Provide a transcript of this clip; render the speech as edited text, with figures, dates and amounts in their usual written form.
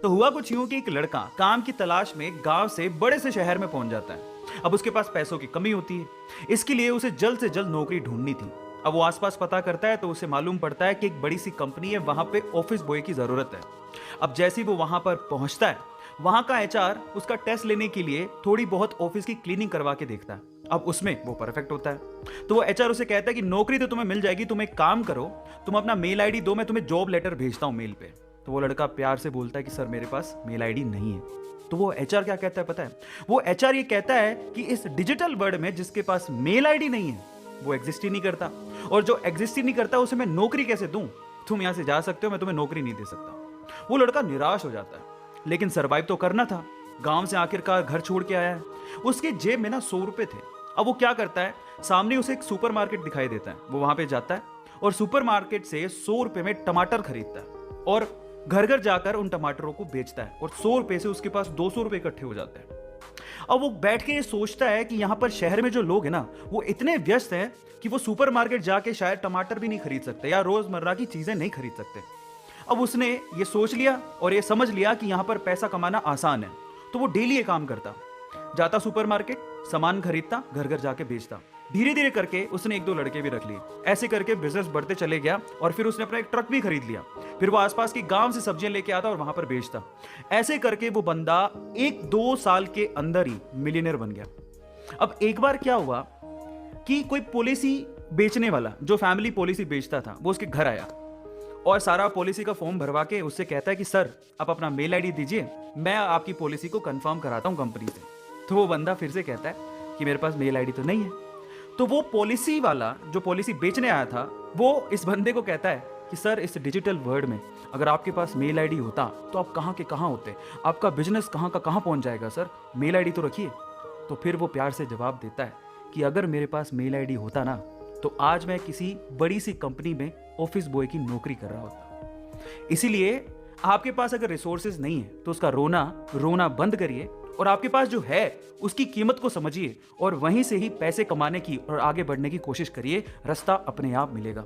तो हुआ कुछ यूं कि एक लड़का काम की तलाश में गांव से बड़े से शहर में पहुंच जाता है। अब उसके पास पैसों की कमी होती है, इसके लिए उसे जल्द से जल्द नौकरी ढूंढनी थी। अब वो आसपास पता करता है तो उसे मालूम पड़ता है कि एक बड़ी सी कंपनी है, वहां पे ऑफिस बॉय की जरूरत है। अब जैसे ही वो वहां पर पहुंचता है, वहां का एचआर उसका टेस्ट लेने के लिए थोड़ी बहुत ऑफिस की क्लीनिंग करवा के देखता है। अब उसमें वो परफेक्ट होता है, तो वो एचआर उसे कहता है कि नौकरी तो तुम्हें मिल जाएगी, तुम एक काम करो, तुम अपना मेल आईडी दो, मैं तुम्हें जॉब लेटर भेजता हूं मेल पे। तो वो लड़का प्यार से बोलता है कि सर मेरे पास मेल आईडी नहीं है। तो वो एचआर क्या कहता है पता है? वो एचआर ये कहता है कि इस डिजिटल वर्ल्ड में जिसके पास मेल आईडी नहीं है वो एग्जिस्ट ही नहीं करता, और जो एग्जिस्ट ही नहीं करता उसे मैं नौकरी कैसे दूं? तुम यहां से जा सकते हो, मैं तुम्हें नौकरी नहीं दे सकता। वो लड़का निराश हो जाता है, लेकिन सरवाइव तो करना था। गांव से आखिरकार घर छोड़ के आया है, उसके जेब में ना 100 रुपए थे। अब वो क्या करता है, सामने उसे एक सुपरमार्केट दिखाई देता है, वो वहां पे जाता है और सुपरमार्केट से 100 रुपए में टमाटर खरीदता है और घर घर जाकर उन टमाटरों को बेचता है, और 100 रुपए से उसके पास 200 रुपए इकट्ठे हो जाते हैं। अब वो बैठ के ये सोचता है कि यहाँ पर शहर में जो लोग हैं ना, वो इतने व्यस्त हैं कि वो सुपरमार्केट जाके शायद टमाटर भी नहीं खरीद सकते या रोजमर्रा की चीजें नहीं खरीद सकते। अब उसने ये सोच लिया और ये समझ लिया कि यहाँ पर पैसा कमाना आसान है, तो वो डेली ये काम करता, जाता सुपरमार्केट, सामान खरीदता, घर घर जाके बेचता। धीरे धीरे करके उसने एक दो लड़के भी रख लिए। ऐसे करके बिजनेस बढ़ते चले गया और फिर उसने अपना एक ट्रक भी खरीद लिया। फिर वो आसपास के गांव से सब्जियां लेके आता और वहां पर बेचता। ऐसे करके वो बंदा 1-2 साल के अंदर ही मिलियनर बन गया। अब एक बार क्या हुआ कि कोई पॉलिसी बेचने वाला, जो फैमिली पॉलिसी बेचता था, वो उसके घर आया और सारा पॉलिसी का फॉर्म भरवा के उससे कहता है कि सर आप अपना मेल आईडी दीजिए, मैं आपकी पॉलिसी को कंफर्म कराता हूं कंपनी से। तो वो बंदा फिर से कहता है कि मेरे पास मेल आईडी तो नहीं है। तो वो पॉलिसी वाला जो पॉलिसी बेचने आया था, वो इस बंदे को कहता है कि सर इस डिजिटल वर्ल्ड में अगर आपके पास मेल आईडी होता तो आप कहाँ के कहाँ होते, आपका बिजनेस कहाँ का कहाँ पहुंच जाएगा, सर मेल आईडी तो रखिए। तो फिर वो प्यार से जवाब देता है कि अगर मेरे पास मेल आईडी होता ना, तो आज मैं किसी बड़ी सी कंपनी में ऑफिस बॉय की नौकरी कर रहा होता। इसीलिए आपके पास अगर रिसोर्सेज नहीं है तो उसका रोना रोना बंद करिए, और आपके पास जो है उसकी कीमत को समझिए और वहीं से ही पैसे कमाने की और आगे बढ़ने की कोशिश करिए। रास्ता अपने आप मिलेगा।